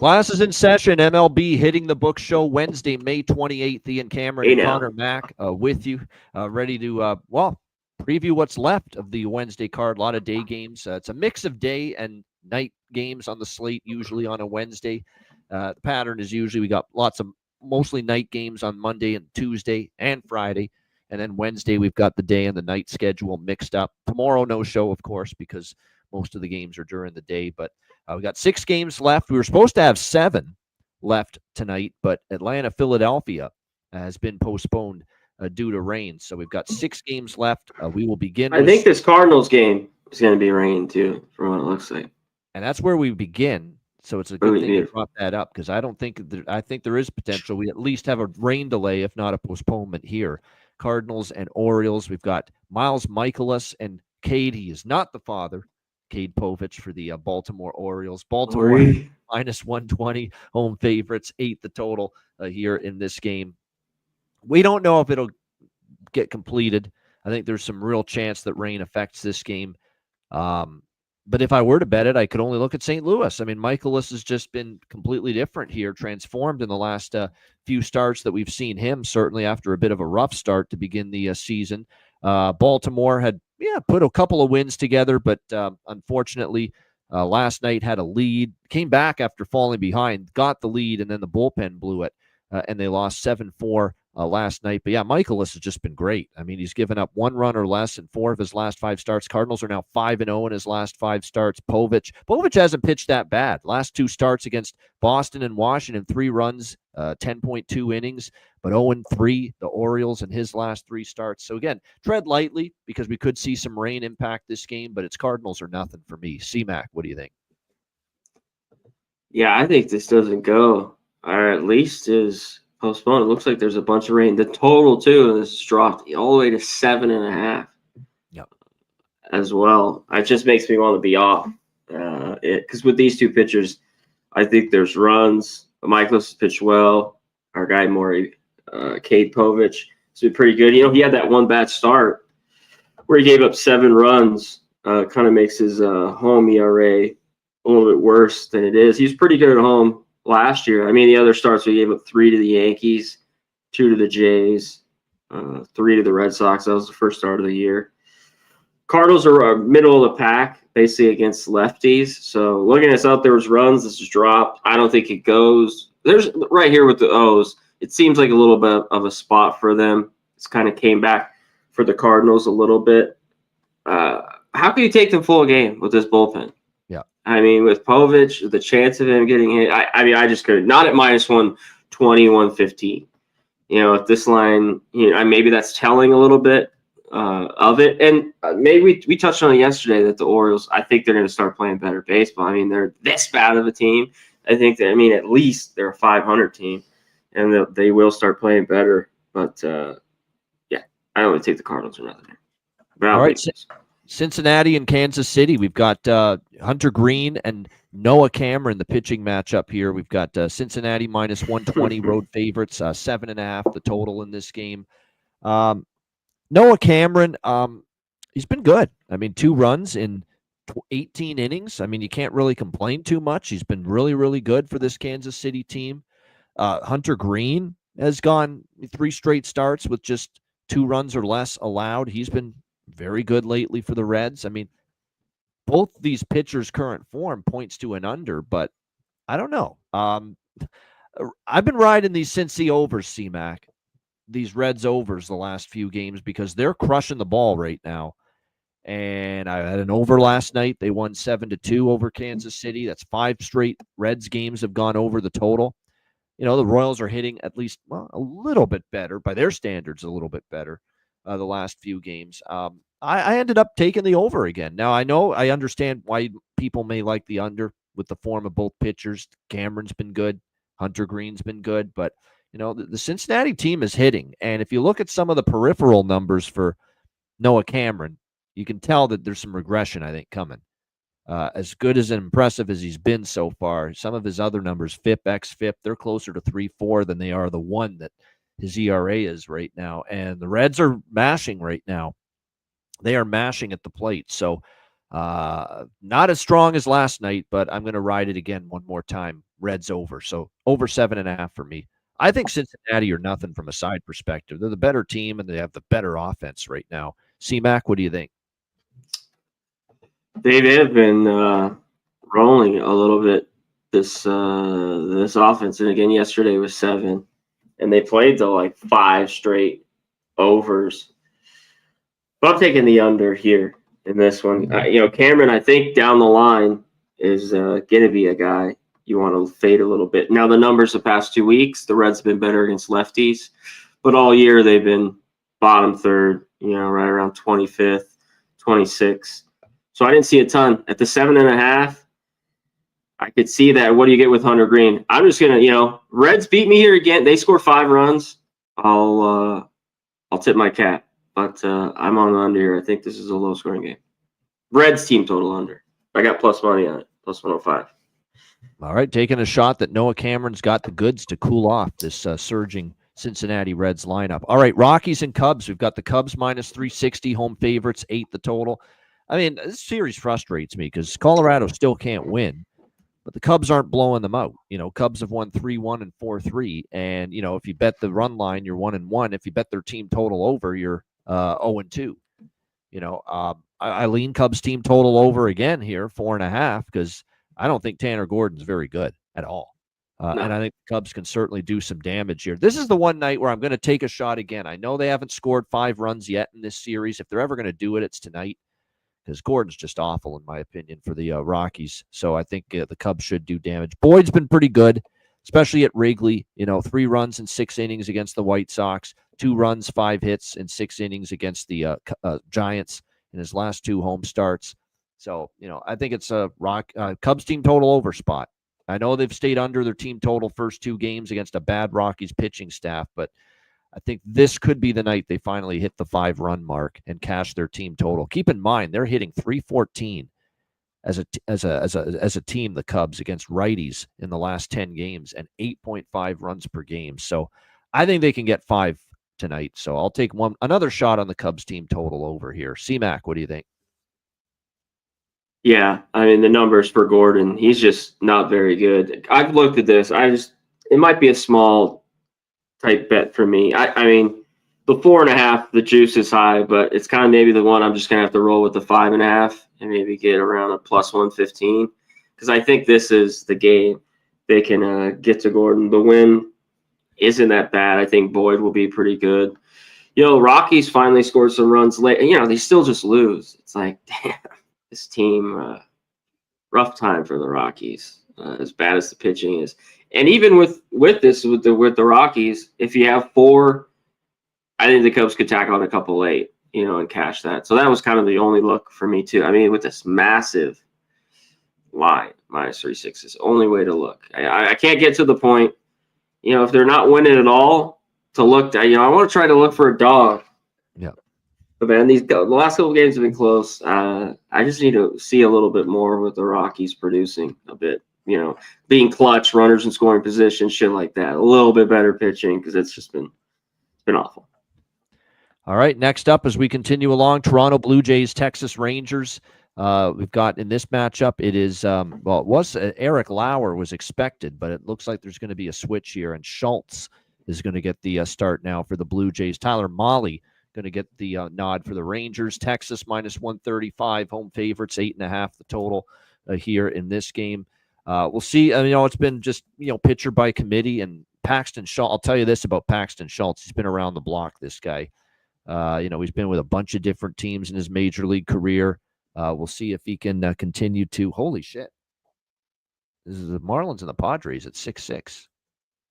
Classes in session. MLB hitting the book show Wednesday, May 28th. Ian Cameron and Connor Mack with you, ready to, preview what's left of the Wednesday card. A lot of day games. It's a mix of day and night games on the slate, usually on a Wednesday. The pattern is usually we got mostly night games on Monday and Tuesday and Friday. And then Wednesday, we've got the day and the night schedule mixed up. Tomorrow, no show, of course, because most of the games are during the day. But we got 6 games left. We were supposed to have 7 left tonight, but Atlanta-Philadelphia has been postponed due to rain. So we've got 6 games left. We will begin. I think this Cardinals game is going to be rain, too, from what it looks like. And that's where we begin. So it's a good thing to drop that up because I think there is potential. We at least have a rain delay, if not a postponement here. Cardinals and Orioles. We've got Miles Michaelis and Cade. He is not the father. Cade Povich for the Baltimore Orioles. Baltimore minus 120 home favorites, 8 the total here in this game. We don't know if it'll get completed. I think there's some real chance that rain affects this game. But if I were to bet it, I could only look at St. Louis. I mean, Michaelis has just been completely different here, transformed in the last few starts that we've seen him, certainly after a bit of a rough start to begin the season. Baltimore had put a couple of wins together, but unfortunately last night had a lead, came back after falling behind, got the lead, and then the bullpen blew it, and they lost 7-4 last night. But Michaelis has just been great. I mean, he's given up 1 run or less in 4 of his last 5 starts. Cardinals are now 5-0 in his last 5 starts. Povich hasn't pitched that bad. Last 2 starts against Boston and Washington, 3 runs, 10.2 innings, but 0-3, the Orioles in his last 3 starts. So again, tread lightly because we could see some rain impact this game, but it's Cardinals or nothing for me. C-Mac, what do you think? Yeah, I think this doesn't go, or at least is postponed. It looks like there's a bunch of rain. The total, too, is dropped all the way to 7.5. Yep. As well. It just makes me want to be off. Because with these 2 pitchers, I think there's runs. Michaelis has pitched well. Our guy, Cade Povich, has been pretty good. He had that 1 bad start where he gave up 7 runs. Kind of makes his home ERA a little bit worse than it is. He's pretty good at home last year. I mean, the other starts, we gave up 3 to the Yankees, 2 to the Jays, 3 to the Red Sox. That was the first start of the year. Cardinals are middle of the pack, basically against lefties. So looking at this out, there was runs. This is dropped. I don't think it goes. There's right here with the O's. It seems like a little bit of a spot for them. It's kind of came back for the Cardinals a little bit. How can you take them full game with this bullpen? Yeah. I mean, with Povich, the chance of him getting hit, I just couldn't. Not at minus 120, 115. At this line, maybe that's telling a little bit of it. And maybe we touched on it yesterday that the Orioles, I think they're going to start playing better baseball. I mean, they're this bad of a team. I think that, at least they're a 500 team, and they will start playing better. But, I don't want to take the Cardinals or nothing. All right. Cincinnati and Kansas City. We've got Hunter Green and Noah Cameron, the pitching matchup here. We've got Cincinnati minus 120 road favorites, 7.5 the total in this game. Noah Cameron, he's been good. 2 runs in 18 innings. You can't really complain too much. He's been really, really good for this Kansas City team. Hunter Green has gone 3 straight starts with just 2 runs or less allowed. He's been very good lately for the Reds. Both these pitchers' current form points to an under, but I don't know. I've been riding these Cincy overs, C-Mac, these Reds overs the last few games because they're crushing the ball right now. And I had an over last night. They won 7-2 over Kansas City. That's 5 straight Reds games have gone over the total. The Royals are hitting at least a little bit better, by their standards, a little bit better the last few games. I ended up taking the over again. Now, I understand why people may like the under with the form of both pitchers. Cameron's been good. Hunter Green's been good. But, The Cincinnati team is hitting. And if you look at some of the peripheral numbers for Noah Cameron, you can tell that there's some regression, I think, coming. As good as impressive as he's been so far, some of his other numbers, FIP, xFIP, they're closer to 3.4 than they are the 1 that his ERA is right now. And the Reds are mashing right now. They are mashing at the plate. So not as strong as last night, but I'm going to ride it again one more time. Reds over. So over 7.5 for me. I think Cincinnati are nothing from a side perspective. They're the better team, and they have the better offense right now. C-Mac, what do you think? They have been rolling a little bit this offense, and again yesterday was 7, and they played to like 5 straight overs. But I'm taking the under here in this one. Cameron, I think down the line is going to be a guy you want to fade a little bit. Now the numbers the past 2 weeks, the Reds have been better against lefties, but all year they've been bottom third. Right around 25th, 26th. So I didn't see a ton at the 7.5. I could see that. What do you get with Hunter Green? I'm just gonna, Reds beat me here again. They score 5 runs. I'll tip my cap, but I'm on the under here. I think this is a low scoring game. Reds team total under. I got plus money on it, plus 105. All right, taking a shot that Noah Cameron's got the goods to cool off this surging Cincinnati Reds lineup. All right, Rockies and Cubs. We've got the Cubs minus 360, home favorites, 8 the total. I mean, this series frustrates me because Colorado still can't win, but the Cubs aren't blowing them out. Cubs have won 3-1 and 4-3, and if you bet the run line, you're 1-1. If you bet their team total over, you're 0-2. I lean Cubs team total over again here, 4.5, because I don't think Tanner Gordon's very good at all. No. And I think the Cubs can certainly do some damage here. This is the one night where I'm going to take a shot again. I know they haven't scored 5 runs yet in this series. If they're ever going to do it, it's tonight, because Gordon's just awful, in my opinion, for the Rockies. So I think the Cubs should do damage. Boyd's been pretty good, especially at Wrigley. 3 runs in 6 innings against the White Sox, 2 runs, 5 hits in 6 innings against the Giants in his last 2 home starts. So, I think it's a Cubs team total over spot. I know they've stayed under their team total first 2 games against a bad Rockies pitching staff, but I think this could be the night they finally hit the 5-run mark and cash their team total. Keep in mind, they're hitting 314 as a team, the Cubs, against righties in the last 10 games, and 8.5 runs per game. So I think they can get 5 tonight. So I'll take another shot on the Cubs team total over here. C-Mac, what do you think? Yeah, I mean, the numbers for Gordon, he's just not very good. I've looked at this. It might be a small type bet for me. I mean, the 4.5, the juice is high, but it's kind of maybe the one I'm just going to have to roll with the 5.5 and maybe get around a plus 115, because I think this is the game they can get to Gordon. The win isn't that bad. I think Boyd will be pretty good. Rockies finally scored some runs late. They still just lose. It's like, damn. This team, rough time for the Rockies, as bad as the pitching is. And even with the Rockies, if you have 4, I think the Cubs could tack on a couple late, and cash that. So that was kind of the only look for me too. I mean, with this massive line, minus 360 is the only way to look. I can't get to the point, if they're not winning at all, to look at. I want to try to look for a dog. Yeah. But man, the last couple games have been close. I just need to see a little bit more with the Rockies producing a bit, being clutch, runners in scoring position, shit like that. A little bit better pitching, because it's been awful. All right, next up as we continue along, Toronto Blue Jays, Texas Rangers. We've got in this matchup, it is, it was Eric Lauer was expected, but it looks like there's going to be a switch here, and Schultz is going to get the start now for the Blue Jays. Tyler Mahle going to get the nod for the Rangers. Texas minus 135, home favorites, 8.5 the total here in this game. We'll see. It's been just, pitcher by committee, and Paxton Schultz. I'll tell you this about Paxton Schultz. He's been around the block, this guy. He's been with a bunch of different teams in his major league career. We'll see if he can continue to. Holy shit. This is the Marlins and the Padres at 6-6.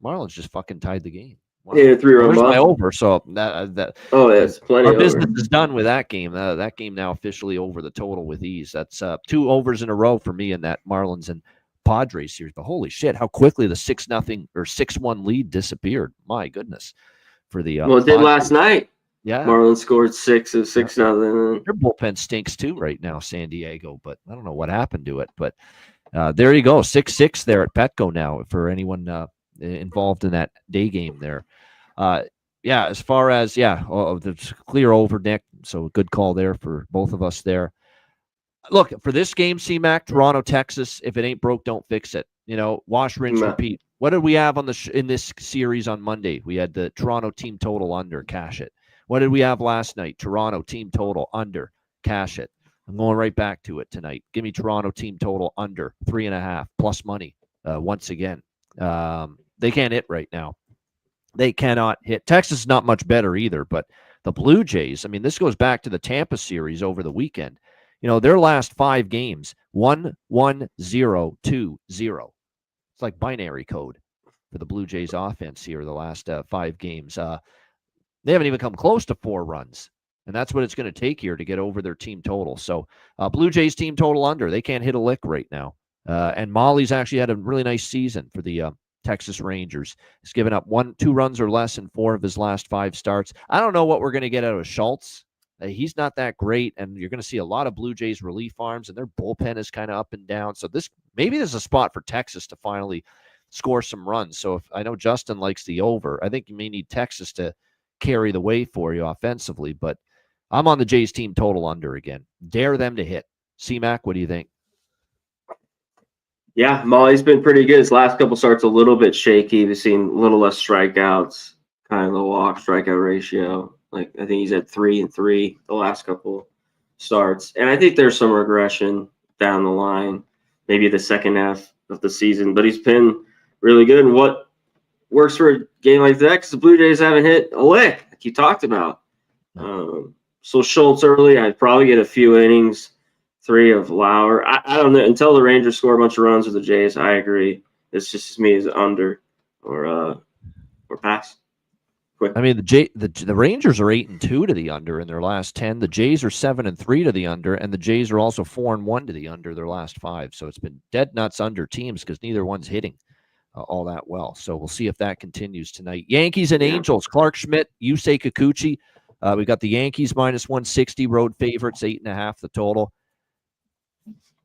Marlins just fucking tied the game. Wow. Yeah, 3-run my over. So it's plenty. Our business is done with that game. That game now officially over the total with ease. That's 2 overs in a row for me in that Marlins and Padres series. But holy shit, how quickly the 6-0 or 6-1 lead disappeared. My goodness. For the Well, it did Padres. last night. Yeah. Marlins scored 6 of 6 nothing. Their bullpen stinks too right now, San Diego, but I don't know what happened to it. But there you go, 6-6 there at Petco now for anyone involved in that day game there. Yeah, as far as the clear over, Nick. So good call there for both of us there. Look, for this game, C-Mac, Toronto, Texas, if it ain't broke, don't fix it. Wash, rinse, repeat. What did we have on in this series on Monday? We had the Toronto team total under, cash it. What did we have last night? Toronto team total under, cash it. I'm going right back to it tonight. Give me Toronto team total under 3.5 plus money once again. They can't hit right now. They cannot hit. Texas is not much better either, but the Blue Jays, I mean, this goes back to the Tampa series over the weekend. Their last 5 games, 1-1-0-2-0. It's like binary code for the Blue Jays offense here the last 5 games. They haven't even come close to 4 runs, and that's what it's going to take here to get over their team total. So Blue Jays team total under. They can't hit a lick right now. And Molly's actually had a really nice season for the Texas Rangers. He's given up 2 runs or less in 4 of his last 5 starts. I don't know what we're going to get out of Schultz. He's not that great, and you're going to see a lot of Blue Jays relief arms, and their bullpen is kind of up and down. So maybe there's a spot for Texas to finally score some runs. So if I know Justin likes the over, I think you may need Texas to carry the way for you offensively. But I'm on the Jays team total under again. Dare them to hit. C-Mac, what do you think? Yeah, Molly's been pretty good. His last couple starts a little bit shaky. We've seen a little less strikeouts, kind of the walk strikeout ratio. Like I think he's at 3-3 the last couple starts, and I think there's some regression down the line, maybe the second half of the season. But he's been really good. And what works for a game like that? Because the Blue Jays haven't hit a lick, like you talked about. So Schultz early, I'd probably get a few innings, 3 of Lauer. I don't know until the Rangers score a bunch of runs with the Jays. I agree. It's just me as under or pass. I mean, the Rangers are 8-2 to the under in their last 10. The Jays are 7-3 to the under, and the Jays are also 4-1 to the under their last 5. So it's been dead nuts under teams because neither one's hitting all that well. So we'll see if that continues tonight. Yankees and Angels. Clark Schmidt, Yusei Kikuchi. We've got the Yankees minus 160 road favorites, 8.5 the total.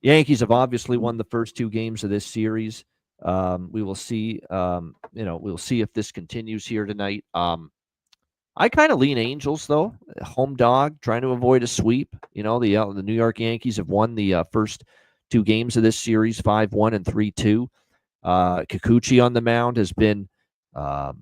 Yankees have obviously won the first 2 games of this series. We will see. We'll see if this continues here tonight. I kind of lean Angels though. Home dog, trying to avoid a sweep. The New York Yankees have won the first 2 games of this series, 5-1 and 3-2. Kikuchi on the mound has been. I'll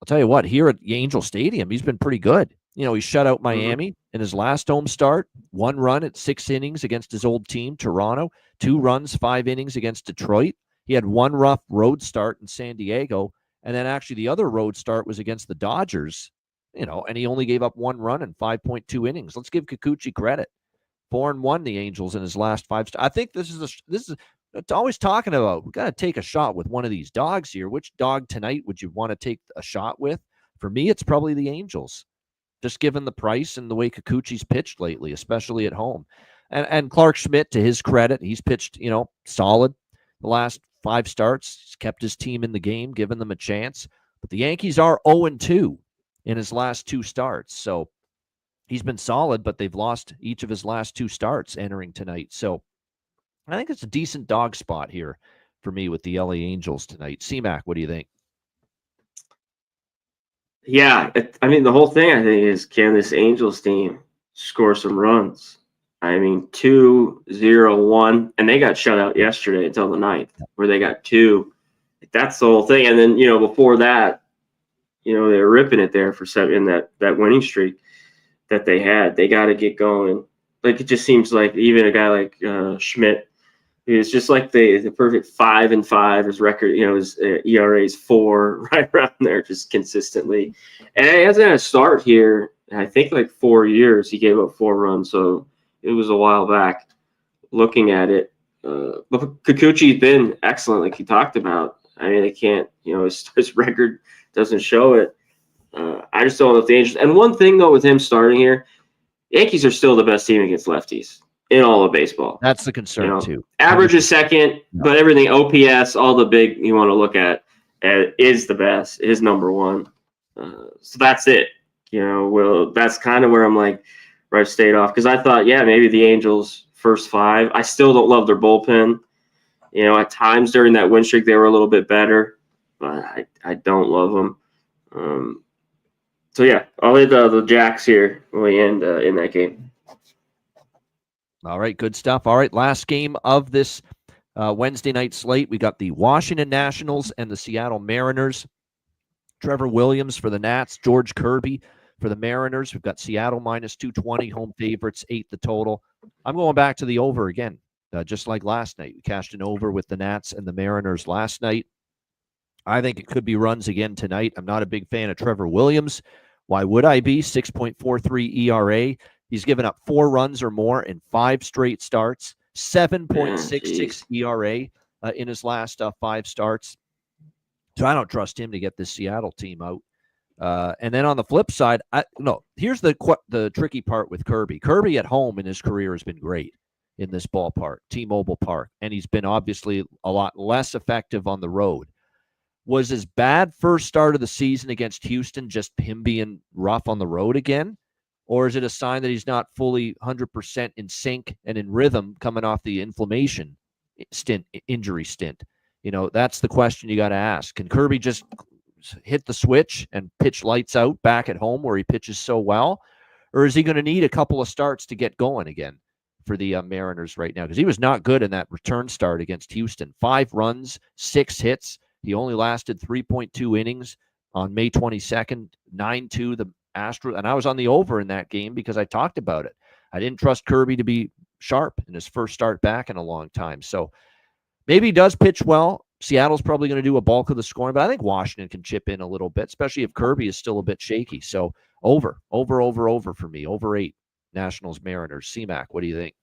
tell you what. Here at Angel Stadium, he's been pretty good. He shut out Miami in his last home start. 1 run at 6 innings against his old team, Toronto. 2 runs, 5 innings against Detroit. He had 1 rough road start in San Diego, and then actually the other road start was against the Dodgers, and he only gave up 1 run in 5.2 innings. Let's give Kikuchi credit. 4-1 the Angels in his last 5 starts. I think this is it's always talking about, we got to take a shot with one of these dogs here. Which dog tonight would you want to take a shot with? For me, it's probably the Angels, just given the price and the way Kikuchi's pitched lately, especially at home. And Clark Schmidt, to his credit, he's pitched, solid the last 5 starts. He's kept his team in the game, given them a chance. But the Yankees are 0-2 in his last 2 starts. So he's been solid, but they've lost each of his last 2 starts entering tonight. So I think it's a decent dog spot here for me with the LA Angels tonight. C-Mac, what do you think? Yeah, the whole thing, I think, is can this Angels team score some runs? 2-0-1, and they got shut out yesterday until the 9th, where they got 2. That's the whole thing. And then, before that, they were ripping it there for 7 in that winning streak that they had. They got to get going. Like, it just seems like even a guy like Schmidt, it's just like the perfect 5-5. His record, his ERA is 4, right around there, just consistently. And he hasn't had a start here, I think, like 4 years. He gave up 4 runs, so it was a while back looking at it. But Kikuchi's been excellent, like you talked about. They can't, his record doesn't show it. I just don't know if the Angels. And one thing, though, with him starting here, Yankees are still the best team against lefties. in all of baseball. That's the concern too. Average is second, but everything OPS, all the big you want to look at is the best, is number one. So that's it. Well, that's kind of where I'm like, right, stayed off, because I thought, yeah, maybe the Angels first 5. I still don't love their bullpen. At times during that win streak they were a little bit better, but I don't love them. So yeah, I'll hit the Jacks here when we end in that game. All right, good stuff. All right, last game of this Wednesday night slate. We got the Washington Nationals and the Seattle Mariners. Trevor Williams for the Nats, George Kirby for the Mariners. We've got Seattle minus 220, home favorites, 8 the total. I'm going back to the over again, just like last night. We cashed an over with the Nats and the Mariners last night. I think it could be runs again tonight. I'm not a big fan of Trevor Williams. Why would I be? 6.43 ERA. He's given up 4 runs or more in 5 straight starts, 7.66 ERA in his last 5 starts. So I don't trust him to get this Seattle team out. And then on the flip side, here's the tricky part with Kirby. Kirby at home in his career has been great in this ballpark, T-Mobile Park, and he's been obviously a lot less effective on the road. Was his bad first start of the season against Houston just him being rough on the road again? Or is it a sign that he's not fully 100% in sync and in rhythm coming off the inflammation injury stint? That's the question you got to ask. Can Kirby just hit the switch and pitch lights out back at home where he pitches so well? Or is he going to need a couple of starts to get going again for the Mariners right now? Because he was not good in that return start against Houston. 5 runs, 6 hits. He only lasted 3.2 innings on May 22nd, 9-2 the Astros. And I was on the over in that game because I talked about it. I didn't trust Kirby to be sharp in his first start back in a long time. So maybe he does pitch well. Seattle's probably going to do a bulk of the scoring, but I think Washington can chip in a little bit, especially if Kirby is still a bit shaky. So over for me. Over 8. Nationals, Mariners. CMAC, what do you think?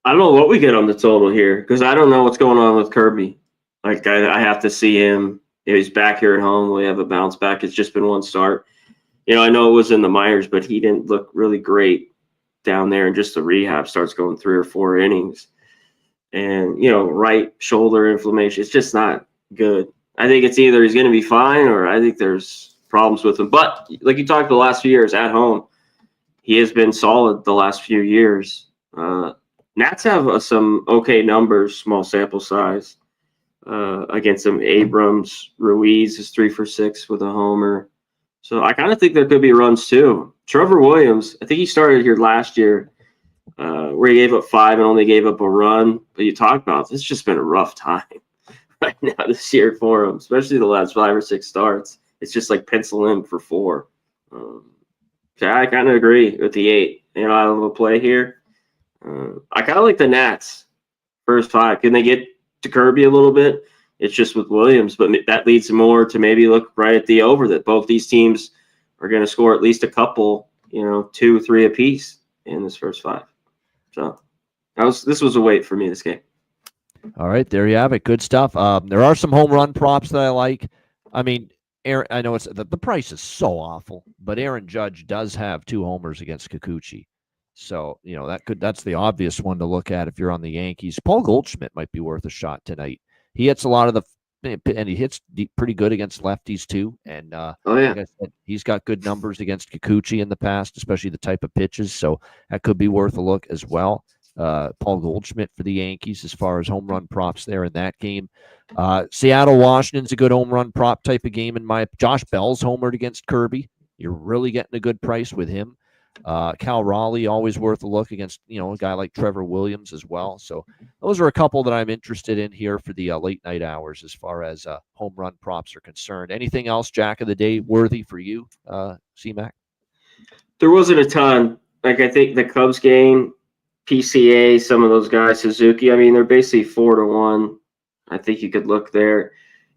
I don't know what we get on the total here because I don't know what's going on with Kirby. Like, I have to see him. He's back here at home. We have a bounce back. It's just been 1 start. I know it was in the minors, but he didn't look really great down there. And just the rehab starts going 3 or 4 innings. And, right shoulder inflammation. It's just not good. I think it's either he's going to be fine or I think there's problems with him. But like you talked the last few years at home, he has been solid the last few years. Nats have some okay numbers, small sample size. Against them, Abrams, Ruiz is 3 for 6 with a homer. So I kind of think there could be runs too. Trevor Williams, I think he started here last year where he gave up 5 and only gave up a run. But you talk about it's just been a rough time right now this year for him, especially the last 5 or 6 starts. It's just like pencil in for 4. So I kind of agree with the 8. I have a play here. I kind of like the Nats first 5. Can they get to Kirby a little bit? It's just with Williams, but that leads more to maybe look right at the over that both these teams are going to score at least a couple, 2, 3 apiece in this first 5. So this was a wait for me this game. All right, there you have it. Good stuff. There are some home run props that I like. I mean, Aaron, I know the price is so awful, but Aaron Judge does have 2 homers against Kikuchi. So, that's the obvious one to look at if you're on the Yankees. Paul Goldschmidt might be worth a shot tonight. He hits a lot of and he hits pretty good against lefties too. And like I said, he's got good numbers against Kikuchi in the past, especially the type of pitches. So that could be worth a look as well. Paul Goldschmidt for the Yankees as far as home run props there in that game. Seattle, Washington's a good home run prop type of game. Josh Bell's homered against Kirby. You're really getting a good price with him. Cal Raleigh, always worth a look against, a guy like Trevor Williams as well. So those are a couple that I'm interested in here for the late night hours as far as home run props are concerned. Anything else, Jack of the Day, worthy for you, CMAC? There wasn't a ton. Like, I think the Cubs game, PCA, some of those guys, Suzuki, they're basically 4-1. I think you could look there.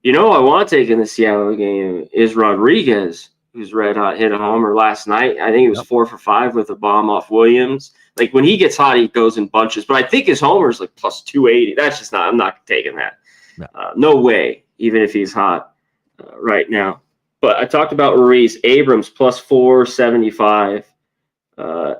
I want to take in the Seattle game is Rodriguez, who's red hot, hit a homer last night. I think he was 4 for 5 with a bomb off Williams. Like, when he gets hot, he goes in bunches. But I think his homer is like plus 280. That's just I'm not taking that. No way, even if he's hot right now. But I talked about Ruiz. Abrams plus 475.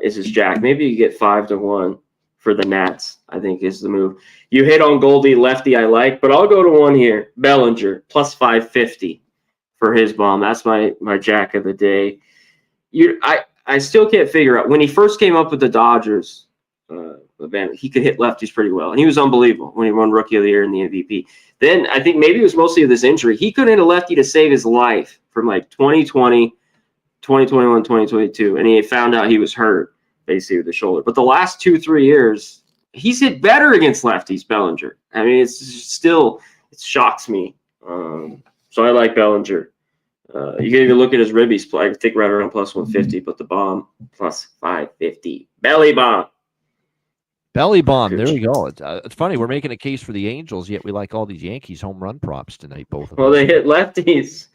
is his jack. Maybe you get 5-1 for the Nats, I think is the move. You hit on Goldie, lefty I like, but I'll go to one here. Bellinger, plus 550 for his bomb. That's my jack of the day. I still can't figure out. When he first came up with the Dodgers, he could hit lefties pretty well. And he was unbelievable when he won Rookie of the Year and the MVP. Then I think maybe it was mostly this injury. He couldn't hit a lefty to save his life from like 2020, 2021, 2022. And he found out he was hurt, basically, with the shoulder. But the last 2-3 years, he's hit better against lefties, Bellinger. I mean, it shocks me. So I like Bellinger. You can even look at his ribbies play. I think right around plus 150, but the bomb plus 550. Belly bomb. Belly bomb. There we go. It's funny. We're making a case for the Angels, yet we like all these Yankees home run props tonight, both of them. Well, they hit lefties,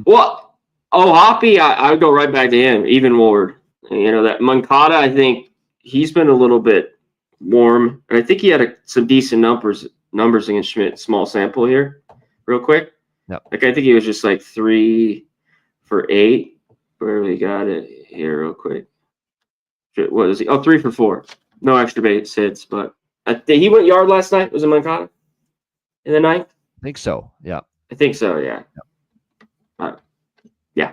Well, Hoppy, I would go right back to him, even Ward. That Moncada, I think he's been a little bit warm. And I think he had some decent numbers against Schmidt. Small sample here, real quick. Yep. Like, I think he was just like 3 for 8. Where we got it here, real quick. What is he? Oh, 3 for 4. No extra base hits, but he went yard last night. Was it Moncada in the ninth? I think so. Yeah. I think so. Yeah. Yep. Yeah.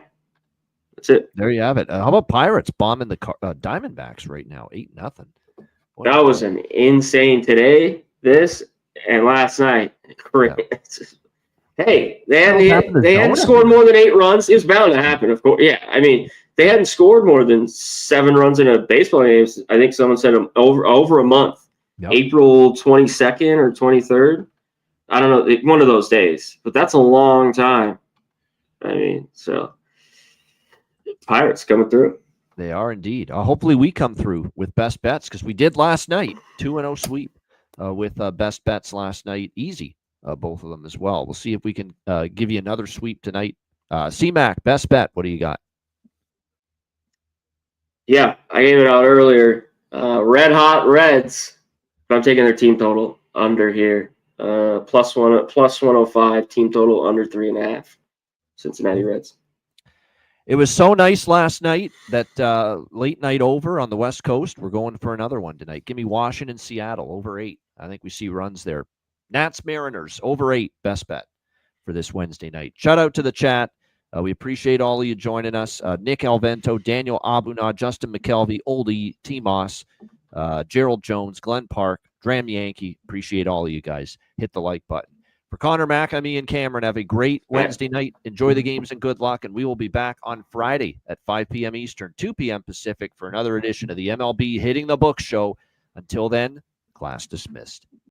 That's it. There you have it. How about Pirates bombing the Diamondbacks right now? 8-0. That was an insane today, this, and last night. Yeah. Hey, they hadn't scored more than 8 runs. It was bound to happen, of course. Yeah, I mean, they hadn't scored more than 7 runs in a baseball game. I think someone said over a month. Yep. April 22nd or 23rd. I don't know, one of those days. But that's a long time. I mean, so Pirates coming through. They are indeed. Hopefully we come through with best bets, because we did last night. 2-0 sweep with best bets last night. Easy. Both of them as well. We'll see if we can give you another sweep tonight. C-Mac, best bet. What do you got? Yeah, I gave it out earlier. Red Hot Reds. I'm taking their team total under here. Plus 105. Team total under 3.5. Cincinnati Reds. It was so nice last night that late night over on the West Coast. We're going for another one tonight. Give me Washington, Seattle over 8. I think we see runs there. Nats Mariners over 8, best bet for this Wednesday night. Shout out to the chat. We appreciate all of you joining us. Nick Alvento, Daniel Abuna, Justin McKelvey, Oldie, T. Moss, Gerald Jones, Glenn Park, Dram Yankee. Appreciate all of you guys. Hit the like button. For Connor McAmee and Cameron, have a great Wednesday night. Enjoy the games and good luck. And we will be back on Friday at 5 p.m. Eastern, 2 p.m. Pacific for another edition of the MLB Hitting the Book Show. Until then, class dismissed.